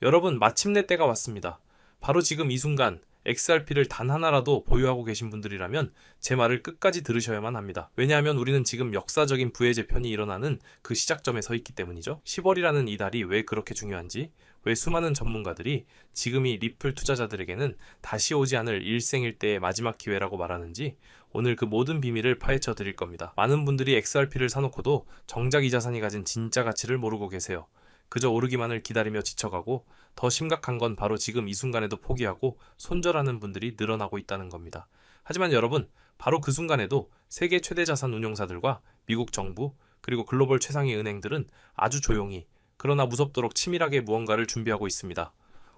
여러분, 마침내 때가 왔습니다. 바로 지금 이 순간 XRP를 단 하나라도 보유하고 계신 분들이라면 제 말을 끝까지 들으셔야만 합니다. 왜냐하면 우리는 지금 역사적인 부의 재편이 일어나는 그 시작점에 서 있기 때문이죠. 10월이라는 이 달이 왜 그렇게 중요한지, 왜 수많은 전문가들이 지금이 리플 투자자들에게는 다시 오지 않을 일생일대의 마지막 기회라고 말하는지 오늘 그 모든 비밀을 파헤쳐 드릴 겁니다. 많은 분들이 XRP를 사놓고도 정작 이 자산이 가진 진짜 가치를 모르고 계세요. 그저 오르기만을 기다리며 지쳐가고 더 심각한 건 바로 지금 이 순간에도 포기하고 손절하는 분들이 늘어나고 있다는 겁니다. 하지만 여러분, 바로 그 순간에도 세계 최대 자산 운용사들과 미국 정부 그리고 글로벌 최상위 은행들은 아주 조용히 그러나 무섭도록 치밀하게 무언가를 준비하고 있습니다.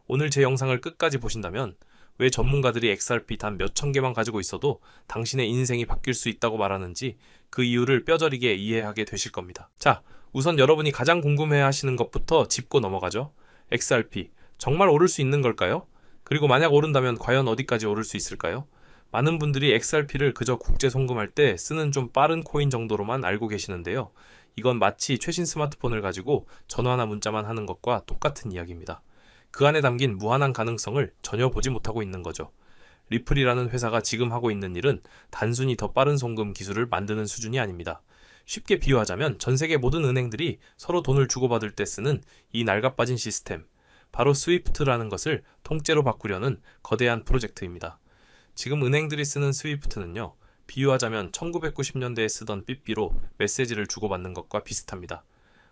오늘 제 영상을 끝까지 보신다면 왜 전문가들이 XRP 단 몇천 개만 가지고 있어도 당신의 인생이 바뀔 수 있다고 말하는지 그 이유를 뼈저리게 이해하게 되실 겁니다. 자, 우선 여러분이 가장 궁금해하시는 것부터 짚고 넘어가죠. XRP, 정말 오를 수 있는 걸까요? 그리고 만약 오른다면 과연 어디까지 오를 수 있을까요? 많은 분들이 XRP를 그저 국제 송금할 때 쓰는 좀 빠른 코인 정도로만 알고 계시는데요. 이건 마치 최신 스마트폰을 가지고 전화나 문자만 하는 것과 똑같은 이야기입니다. 그 안에 담긴 무한한 가능성을 전혀 보지 못하고 있는 거죠. 리플이라는 회사가 지금 하고 있는 일은 단순히 더 빠른 송금 기술을 만드는 수준이 아닙니다. 쉽게 비유하자면 전 세계 모든 은행들이 서로 돈을 주고받을 때 쓰는 이 낡아빠진 시스템, 바로 스위프트라는 것을 통째로 바꾸려는 거대한 프로젝트입니다. 지금 은행들이 쓰는 스위프트는요, 비유하자면 1990년대에 쓰던 삐삐로 메시지를 주고받는 것과 비슷합니다.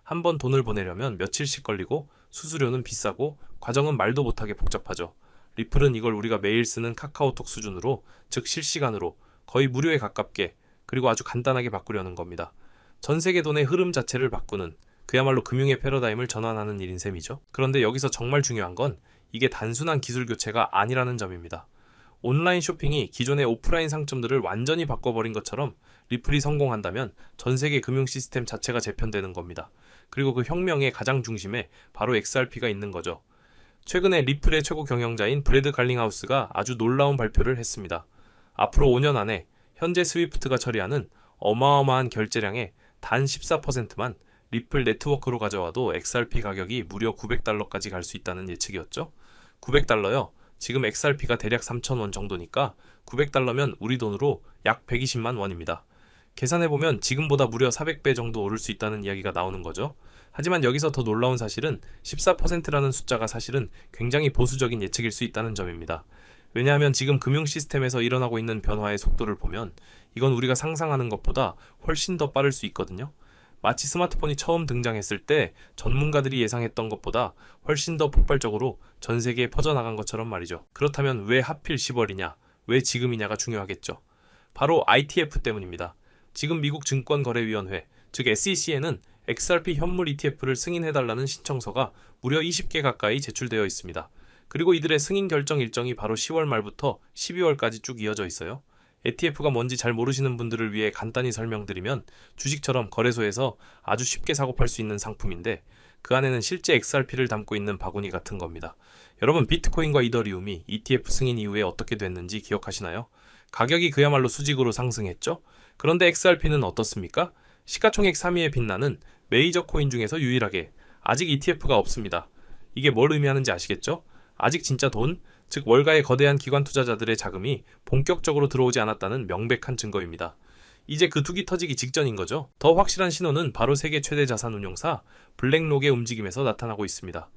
한 번 돈을 보내려면 며칠씩 걸리고 수수료는 비싸고 과정은 말도 못하게 복잡하죠. 리플은 이걸 우리가 매일 쓰는 카카오톡 수준으로, 즉 실시간으로 거의 무료에 가깝게 그리고 아주 간단하게 바꾸려는 겁니다. 전 세계 돈의 흐름 자체를 바꾸는, 그야말로 금융의 패러다임을 전환하는 일인 셈이죠. 그런데 여기서 정말 중요한 건 이게 단순한 기술 교체가 아니라는 점입니다. 온라인 쇼핑이 기존의 오프라인 상점들을 완전히 바꿔버린 것처럼 리플이 성공한다면 전 세계 금융 시스템 자체가 재편되는 겁니다. 그리고 그 혁명의 가장 중심에 바로 XRP가 있는 거죠. 최근에 리플의 최고 경영자인 브래드 갈링하우스가 아주 놀라운 발표를 했습니다. 앞으로 5년 안에 현재 스위프트가 처리하는 어마어마한 결제량의 단 14%만 리플 네트워크로 가져와도 XRP 가격이 무려 $900까지 갈 수 있다는 예측이었죠. $900요. 지금 XRP가 대략 3,000원 정도니까 $900면 우리 돈으로 약 120만 원입니다. 계산해보면 지금보다 무려 400배 정도 오를 수 있다는 이야기가 나오는 거죠. 하지만 여기서 더 놀라운 사실은 14%라는 숫자가 사실은 굉장히 보수적인 예측일 수 있다는 점입니다. 왜냐하면 지금 금융 시스템에서 일어나고 있는 변화의 속도를 보면 이건 우리가 상상하는 것보다 훨씬 더 빠를 수 있거든요. 마치 스마트폰이 처음 등장했을 때 전문가들이 예상했던 것보다 훨씬 더 폭발적으로 전 세계에 퍼져나간 것처럼 말이죠. 그렇다면 왜 하필 10월이냐, 왜 지금이냐가 중요하겠죠. 바로 ITF 때문입니다. 지금 미국 증권거래위원회, 즉 SEC에는 XRP 현물 ETF를 승인해달라는 신청서가 무려 20개 가까이 제출되어 있습니다. 그리고 이들의 승인 결정 일정이 바로 10월 말부터 12월까지 쭉 이어져 있어요. ETF가 뭔지 잘 모르시는 분들을 위해 간단히 설명드리면 주식처럼 거래소에서 아주 쉽게 사고 팔 수 있는 상품인데 그 안에는 실제 XRP를 담고 있는 바구니 같은 겁니다. 여러분, 비트코인과 이더리움이 ETF 승인 이후에 어떻게 됐는지 기억하시나요? 가격이 그야말로 수직으로 상승했죠? 그런데 XRP는 어떻습니까? 시가총액 3위에 빛나는 메이저 코인 중에서 유일하게 아직 ETF가 없습니다. 이게 뭘 의미하는지 아시겠죠? 아직 진짜 돈, 즉 월가의 거대한 기관 투자자들의 자금이 본격적으로 들어오지 않았다는 명백한 증거입니다. 이제 그 툭이 터지기 직전인 거죠. 더 확실한 신호는 바로 세계 최대 자산 운용사 블랙록의 움직임에서 나타나고 있습니다.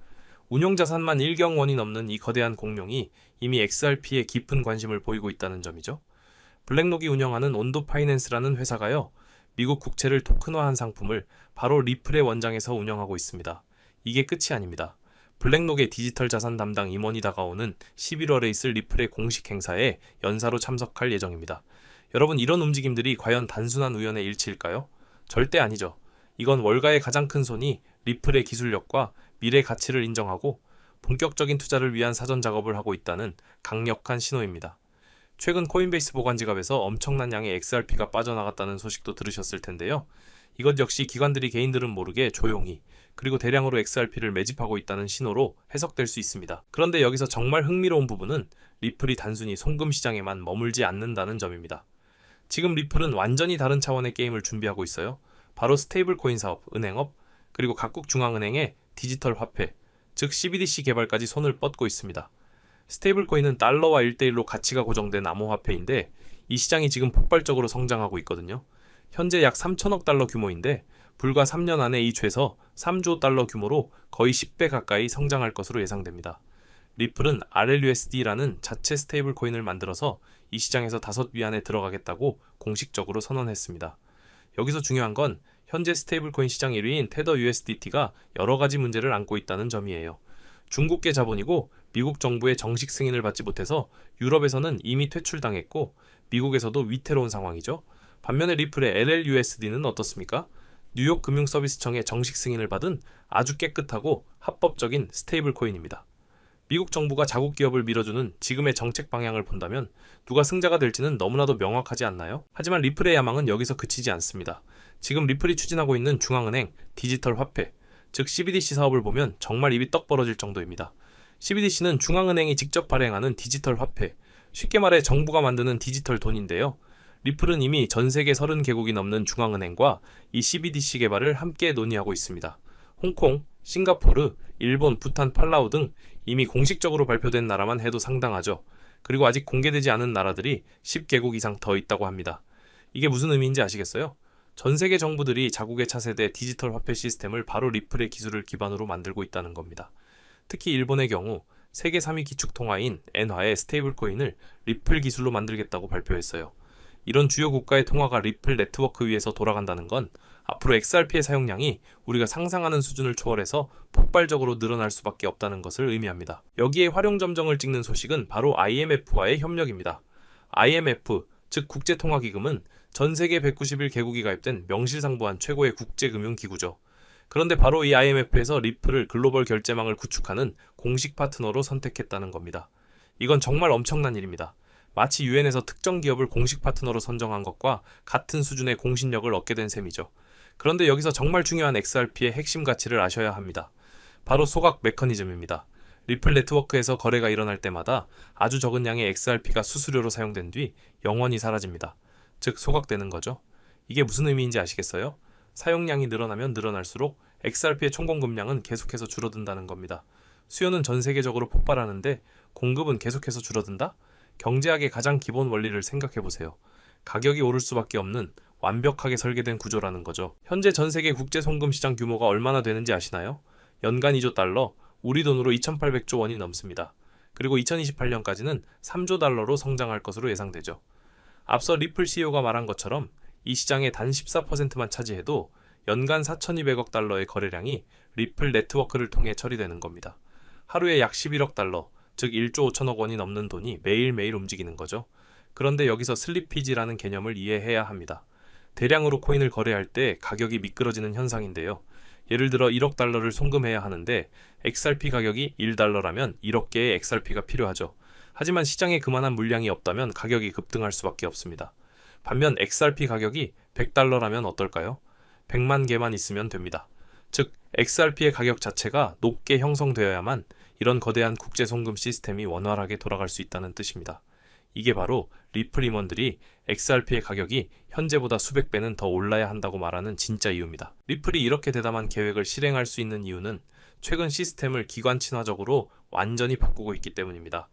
운용 자산만 1경 원이 넘는 이 거대한 공룡이 이미 XRP에 깊은 관심을 보이고 있다는 점이죠. 블랙록이 운영하는 온도 파이낸스라는 회사가요, 미국 국채를 토큰화한 상품을 바로 리플의 원장에서 운영하고 있습니다. 이게 끝이 아닙니다. 블랙록의 디지털 자산 담당 임원이 다가오는 11월에 있을 리플의 공식 행사에 연사로 참석할 예정입니다. 여러분, 이런 움직임들이 과연 단순한 우연의 일치일까요? 절대 아니죠. 이건 월가의 가장 큰 손이 리플의 기술력과 미래 가치를 인정하고 본격적인 투자를 위한 사전 작업을 하고 있다는 강력한 신호입니다. 최근 코인베이스 보관 지갑에서 엄청난 양의 XRP가 빠져나갔다는 소식도 들으셨을 텐데요. 이것 역시 기관들이 개인들은 모르게 조용히 그리고 대량으로 XRP를 매집하고 있다는 신호로 해석될 수 있습니다. 그런데 여기서 정말 흥미로운 부분은 리플이 단순히 송금 시장에만 머물지 않는다는 점입니다. 지금 리플은 완전히 다른 차원의 게임을 준비하고 있어요. 바로 스테이블 코인 사업, 은행업, 그리고 각국 중앙은행의 디지털 화폐, 즉 CBDC 개발까지 손을 뻗고 있습니다. 스테이블 코인은 달러와 1대1로 가치가 고정된 암호화폐인데 이 시장이 지금 폭발적으로 성장하고 있거든요. 현재 약 3천억 달러 규모인데 불과 3년 안에 이 최소 3조 달러 규모로 거의 10배 가까이 성장할 것으로 예상됩니다. 리플은 RLUSD라는 자체 스테이블 코인을 만들어서 이 시장에서 5위 안에 들어가겠다고 공식적으로 선언했습니다. 여기서 중요한 건 현재 스테이블 코인 시장 1위인 테더 USDT가 여러 가지 문제를 안고 있다는 점이에요. 중국계 자본이고 미국 정부의 정식 승인을 받지 못해서 유럽에서는 이미 퇴출당했고 미국에서도 위태로운 상황이죠. 반면에 리플의 LLUSD는 어떻습니까? 뉴욕 금융서비스청의 정식 승인을 받은 아주 깨끗하고 합법적인 스테이블 코인입니다. 미국 정부가 자국 기업을 밀어주는 지금의 정책 방향을 본다면 누가 승자가 될지는 너무나도 명확하지 않나요? 하지만 리플의 야망은 여기서 그치지 않습니다. 지금 리플이 추진하고 있는 중앙은행, 디지털 화폐, 즉 CBDC 사업을 보면 정말 입이 떡 벌어질 정도입니다. CBDC는 중앙은행이 직접 발행하는 디지털 화폐, 쉽게 말해 정부가 만드는 디지털 돈인데요. 리플은 이미 전 세계 30개국이 넘는 중앙은행과 이 CBDC 개발을 함께 논의하고 있습니다. 홍콩, 싱가포르, 일본, 부탄, 팔라우 등 이미 공식적으로 발표된 나라만 해도 상당하죠. 그리고 아직 공개되지 않은 나라들이 10개국 이상 더 있다고 합니다. 이게 무슨 의미인지 아시겠어요? 전 세계 정부들이 자국의 차세대 디지털 화폐 시스템을 바로 리플의 기술을 기반으로 만들고 있다는 겁니다. 특히 일본의 경우 세계 3위 기축 통화인 엔화의 스테이블 코인을 리플 기술로 만들겠다고 발표했어요. 이런 주요 국가의 통화가 리플 네트워크 위에서 돌아간다는 건 앞으로 XRP의 사용량이 우리가 상상하는 수준을 초월해서 폭발적으로 늘어날 수밖에 없다는 것을 의미합니다. 여기에 활용 점정을 찍는 소식은 바로 IMF와의 협력입니다. IMF, 즉 국제통화기금은 전 세계 191개국이 가입된 명실상부한 최고의 국제금융기구죠. 그런데 바로 이 IMF에서 리플을 글로벌 결제망을 구축하는 공식 파트너로 선택했다는 겁니다. 이건 정말 엄청난 일입니다. 마치 유엔에서 특정 기업을 공식 파트너로 선정한 것과 같은 수준의 공신력을 얻게 된 셈이죠. 그런데 여기서 정말 중요한 XRP의 핵심 가치를 아셔야 합니다. 바로 소각 메커니즘입니다. 리플 네트워크에서 거래가 일어날 때마다 아주 적은 양의 XRP가 수수료로 사용된 뒤 영원히 사라집니다. 즉 소각되는 거죠. 이게 무슨 의미인지 아시겠어요? 사용량이 늘어나면 늘어날수록 XRP의 총공급량은 계속해서 줄어든다는 겁니다. 수요는 전 세계적으로 폭발하는데 공급은 계속해서 줄어든다? 경제학의 가장 기본 원리를 생각해보세요. 가격이 오를 수밖에 없는 완벽하게 설계된 구조라는 거죠. 현재 전 세계 국제 송금 시장 규모가 얼마나 되는지 아시나요? 연간 2조 달러, 우리 돈으로 2,800조 원이 넘습니다. 그리고 2028년까지는 3조 달러로 성장할 것으로 예상되죠. 앞서 리플 CEO가 말한 것처럼 이 시장의 단 14%만 차지해도 연간 4,200억 달러의 거래량이 리플 네트워크를 통해 처리되는 겁니다. 하루에 약 11억 달러, 즉 1조 5천억 원이 넘는 돈이 매일매일 움직이는 거죠. 그런데 여기서 슬리피지라는 개념을 이해해야 합니다. 대량으로 코인을 거래할 때 가격이 미끄러지는 현상인데요. 예를 들어 1억 달러를 송금해야 하는데 XRP 가격이 1달러라면 1억 개의 XRP가 필요하죠. 하지만 시장에 그만한 물량이 없다면 가격이 급등할 수밖에 없습니다. 반면 XRP 가격이 100달러라면 어떨까요? 100만 개만 있으면 됩니다. 즉 XRP의 가격 자체가 높게 형성되어야만 이런 거대한 국제 송금 시스템이 원활하게 돌아갈 수 있다는 뜻입니다. 이게 바로 리플 임원들이 XRP의 가격이 현재보다 수백 배는 더 올라야 한다고 말하는 진짜 이유입니다. 리플이 이렇게 대담한 계획을 실행할 수 있는 이유는 최근 시스템을 기관 친화적으로 완전히 바꾸고 있기 때문입니다.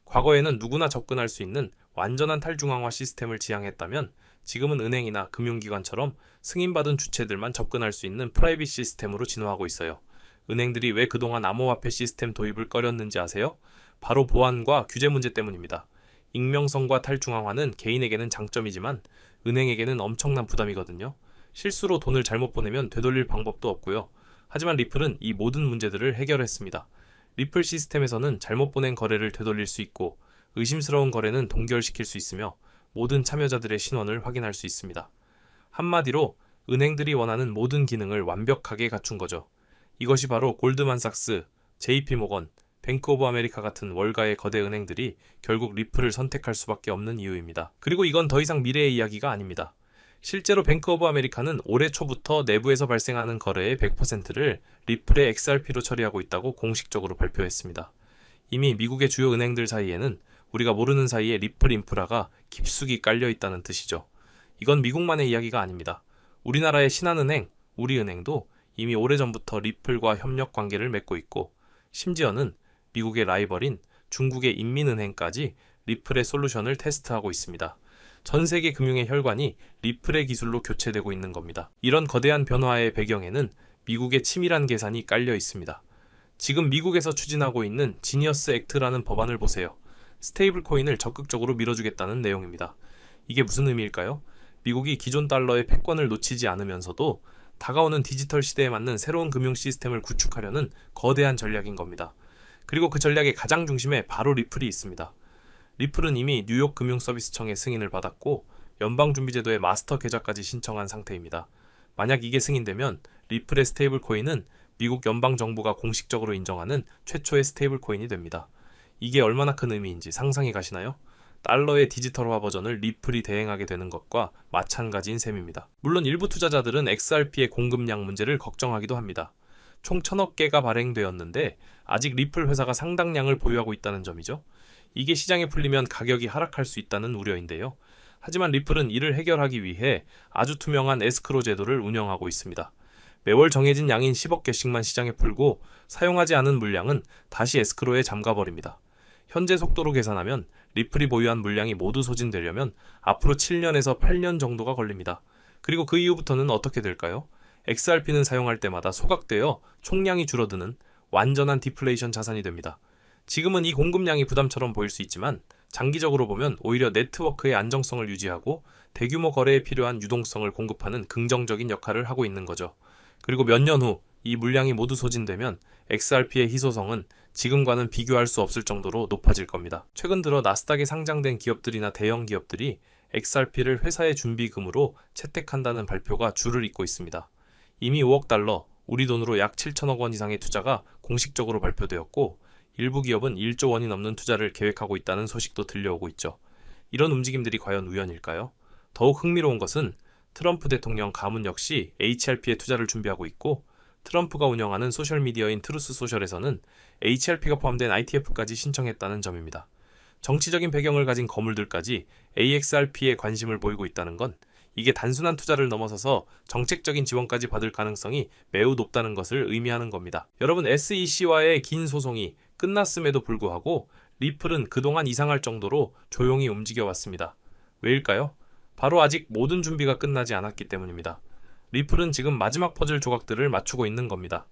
과거에는 누구나 접근할 수 있는 완전한 탈중앙화 시스템을 지향했다면 지금은 은행이나 금융기관처럼 승인받은 주체들만 접근할 수 있는 프라이빗 시스템으로 진화하고 있어요. 은행들이 왜 그동안 암호화폐 시스템 도입을 꺼렸는지 아세요? 바로 보안과 규제 문제 때문입니다. 익명성과 탈중앙화는 개인에게는 장점이지만 은행에게는 엄청난 부담이거든요. 실수로 돈을 잘못 보내면 되돌릴 방법도 없고요. 하지만 리플은 이 모든 문제들을 해결했습니다. 리플 시스템에서는 잘못 보낸 거래를 되돌릴 수 있고 의심스러운 거래는 동결시킬 수 있으며 모든 참여자들의 신원을 확인할 수 있습니다. 한마디로 은행들이 원하는 모든 기능을 완벽하게 갖춘 거죠. 이것이 바로 골드만삭스, JP모건, 뱅크 오브 아메리카 같은 월가의 거대 은행들이 결국 리플을 선택할 수밖에 없는 이유입니다. 그리고 이건 더 이상 미래의 이야기가 아닙니다. 실제로 뱅크 오브 아메리카는 올해 초부터 내부에서 발생하는 거래의 100%를 리플의 XRP로 처리하고 있다고 공식적으로 발표했습니다. 이미 미국의 주요 은행들 사이에는 우리가 모르는 사이에 리플 인프라가 깊숙이 깔려 있다는 뜻이죠. 이건 미국만의 이야기가 아닙니다. 우리나라의 신한은행, 우리은행도 이미 오래전부터 리플과 협력 관계를 맺고 있고 심지어는 미국의 라이벌인 중국의 인민은행까지 리플의 솔루션을 테스트하고 있습니다. 전 세계 금융의 혈관이 리플의 기술로 교체되고 있는 겁니다. 이런 거대한 변화의 배경에는 미국의 치밀한 계산이 깔려 있습니다. 지금 미국에서 추진하고 있는 지니어스 액트라는 법안을 보세요. 스테이블 코인을 적극적으로 밀어주겠다는 내용입니다. 이게 무슨 의미일까요? 미국이 기존 달러의 패권을 놓치지 않으면서도 다가오는 디지털 시대에 맞는 새로운 금융 시스템을 구축하려는 거대한 전략인 겁니다. 그리고 그 전략의 가장 중심에 바로 리플이 있습니다. 리플은 이미 뉴욕 금융서비스청의 승인을 받았고 연방준비제도의 마스터 계좌까지 신청한 상태입니다. 만약 이게 승인되면 리플의 스테이블 코인은 미국 연방정부가 공식적으로 인정하는 최초의 스테이블 코인이 됩니다. 이게 얼마나 큰 의미인지 상상이 가시나요? 달러의 디지털화 버전을 리플이 대행하게 되는 것과 마찬가지인 셈입니다. 물론 일부 투자자들은 XRP의 공급량 문제를 걱정하기도 합니다. 총 1000억 개가 발행되었는데 아직 리플 회사가 상당량을 보유하고 있다는 점이죠. 이게 시장에 풀리면 가격이 하락할 수 있다는 우려인데요. 하지만 리플은 이를 해결하기 위해 아주 투명한 에스크로 제도를 운영하고 있습니다. 매월 정해진 양인 10억 개씩만 시장에 풀고 사용하지 않은 물량은 다시 에스크로에 잠가버립니다. 현재 속도로 계산하면 리플이 보유한 물량이 모두 소진되려면 앞으로 7년에서 8년 정도가 걸립니다. 그리고 그 이후부터는 어떻게 될까요? XRP는 사용할 때마다 소각되어 총량이 줄어드는 완전한 디플레이션 자산이 됩니다. 지금은 이 공급량이 부담처럼 보일 수 있지만 장기적으로 보면 오히려 네트워크의 안정성을 유지하고 대규모 거래에 필요한 유동성을 공급하는 긍정적인 역할을 하고 있는 거죠. 그리고 몇 년 후 이 물량이 모두 소진되면 XRP의 희소성은 지금과는 비교할 수 없을 정도로 높아질 겁니다. 최근 들어 나스닥에 상장된 기업들이나 대형 기업들이 XRP를 회사의 준비금으로 채택한다는 발표가 줄을 잇고 있습니다. 이미 5억 달러, 우리 돈으로 약 7천억 원 이상의 투자가 공식적으로 발표되었고 일부 기업은 1조 원이 넘는 투자를 계획하고 있다는 소식도 들려오고 있죠. 이런 움직임들이 과연 우연일까요? 더욱 흥미로운 것은 트럼프 대통령 가문 역시 HRP에 투자를 준비하고 있고 트럼프가 운영하는 소셜미디어인 트루스 소셜에서는 HRP가 포함된 ITF까지 신청했다는 점입니다. 정치적인 배경을 가진 거물들까지 AXRP에 관심을 보이고 있다는 건 이게 단순한 투자를 넘어서서 정책적인 지원까지 받을 가능성이 매우 높다는 것을 의미하는 겁니다. 여러분, SEC와의 긴 소송이 끝났음에도 불구하고 리플은 그동안 이상할 정도로 조용히 움직여 왔습니다. 왜일까요? 바로 아직 모든 준비가 끝나지 않았기 때문입니다. 리플은 지금 마지막 퍼즐 조각들을 맞추고 있는 겁니다.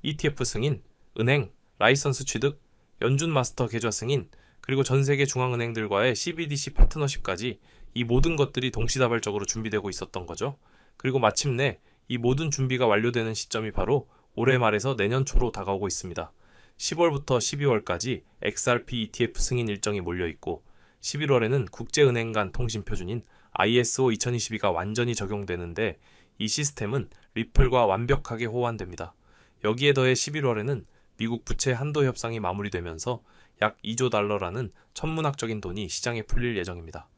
ETF 승인, 은행, 라이선스 취득, 연준 마스터 계좌 승인, 그리고 전 세계 중앙은행들과의 CBDC 파트너십까지 이 모든 것들이 동시다발적으로 준비되고 있었던 거죠. 그리고 마침내 이 모든 준비가 완료되는 시점이 바로 올해 말에서 내년 초로 다가오고 있습니다. 10월부터 12월까지 XRP ETF 승인 일정이 몰려있고 11월에는 국제은행 간 통신 표준인 ISO 2022가 완전히 적용되는데 이 시스템은 리플과 완벽하게 호환됩니다. 여기에 더해 11월에는 미국 부채 한도 협상이 마무리되면서 약 2조 달러라는 천문학적인 돈이 시장에 풀릴 예정입니다.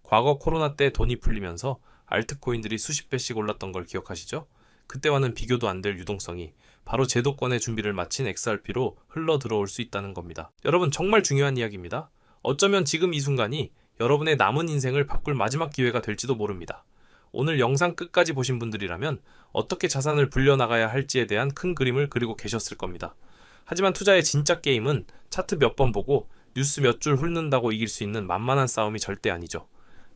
과거 코로나 때 돈이 풀리면서 알트코인들이 수십 배씩 올랐던 걸 기억하시죠? 그때와는 비교도 안 될 유동성이 바로 제도권의 준비를 마친 XRP로 흘러 들어올 수 있다는 겁니다. 여러분, 정말 중요한 이야기입니다. 어쩌면 지금 이 순간이 여러분의 남은 인생을 바꿀 마지막 기회가 될지도 모릅니다. 오늘 영상 끝까지 보신 분들이라면 어떻게 자산을 불려나가야 할지에 대한 큰 그림을 그리고 계셨을 겁니다. 하지만 투자의 진짜 게임은 차트 몇 번 보고 뉴스 몇 줄 훑는다고 이길 수 있는 만만한 싸움이 절대 아니죠.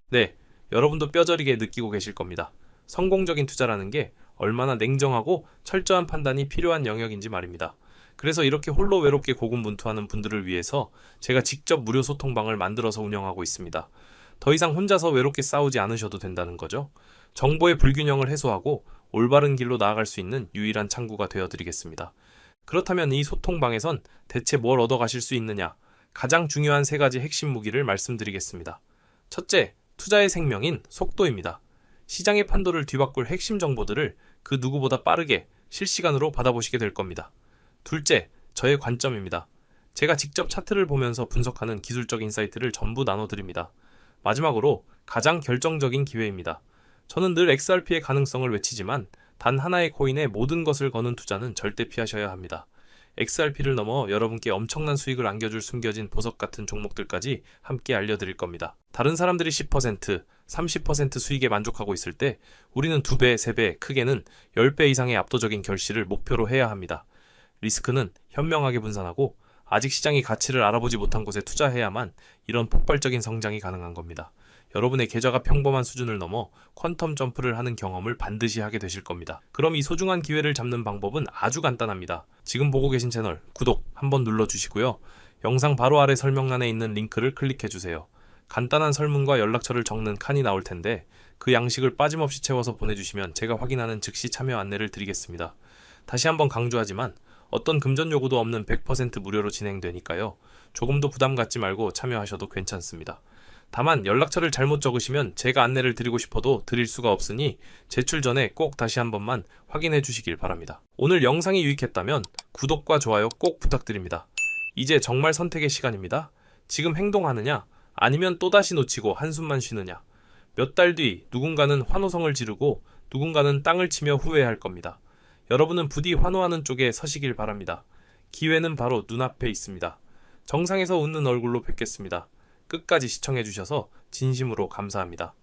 네, 여러분도 뼈저리게 느끼고 계실 겁니다. 성공적인 투자라는 게 얼마나 냉정하고 철저한 판단이 필요한 영역인지 말입니다. 그래서 이렇게 홀로 외롭게 고군분투하는 분들을 위해서 제가 직접 무료 소통방을 만들어서 운영하고 있습니다. 더 이상 혼자서 외롭게 싸우지 않으셔도 된다는 거죠. 정보의 불균형을 해소하고 올바른 길로 나아갈 수 있는 유일한 창구가 되어드리겠습니다. 그렇다면 이 소통방에선 대체 뭘 얻어가실 수 있느냐? 가장 중요한 3가지 핵심 무기를 말씀드리겠습니다. 첫째, 투자의 생명인 속도입니다. 시장의 판도를 뒤바꿀 핵심 정보들을 그 누구보다 빠르게 실시간으로 받아보시게 될 겁니다. 둘째, 저의 관점입니다. 제가 직접 차트를 보면서 분석하는 기술적 인사이트를 전부 나눠드립니다. 마지막으로 가장 결정적인 기회입니다. 저는 늘 XRP의 가능성을 외치지만 단 하나의 코인에 모든 것을 거는 투자는 절대 피하셔야 합니다. XRP를 넘어 여러분께 엄청난 수익을 안겨줄 숨겨진 보석 같은 종목들까지 함께 알려드릴 겁니다. 다른 사람들이 10%, 30% 수익에 만족하고 있을 때 우리는 2배, 3배, 크게는 10배 이상의 압도적인 결실을 목표로 해야 합니다. 리스크는 현명하게 분산하고 아직 시장이 가치를 알아보지 못한 곳에 투자해야만 이런 폭발적인 성장이 가능한 겁니다. 여러분의 계좌가 평범한 수준을 넘어 퀀텀 점프를 하는 경험을 반드시 하게 되실 겁니다. 그럼 이 소중한 기회를 잡는 방법은 아주 간단합니다. 지금 보고 계신 채널 구독 한번 눌러주시고요. 영상 바로 아래 설명란에 있는 링크를 클릭해주세요. 간단한 설문과 연락처를 적는 칸이 나올 텐데 그 양식을 빠짐없이 채워서 보내주시면 제가 확인하는 즉시 참여 안내를 드리겠습니다. 다시 한번 강조하지만 어떤 금전 요구도 없는 100% 무료로 진행되니까요. 조금도 부담 갖지 말고 참여하셔도 괜찮습니다. 다만 연락처를 잘못 적으시면 제가 안내를 드리고 싶어도 드릴 수가 없으니 제출 전에 꼭 다시 한 번만 확인해 주시길 바랍니다. 오늘 영상이 유익했다면 구독과 좋아요 꼭 부탁드립니다. 이제 정말 선택의 시간입니다. 지금 행동하느냐 아니면 또다시 놓치고 한숨만 쉬느냐. 몇 달 뒤 누군가는 환호성을 지르고 누군가는 땅을 치며 후회할 겁니다. 여러분은 부디 환호하는 쪽에 서시길 바랍니다. 기회는 바로 눈앞에 있습니다. 정상에서 웃는 얼굴로 뵙겠습니다. 끝까지 시청해주셔서 진심으로 감사합니다.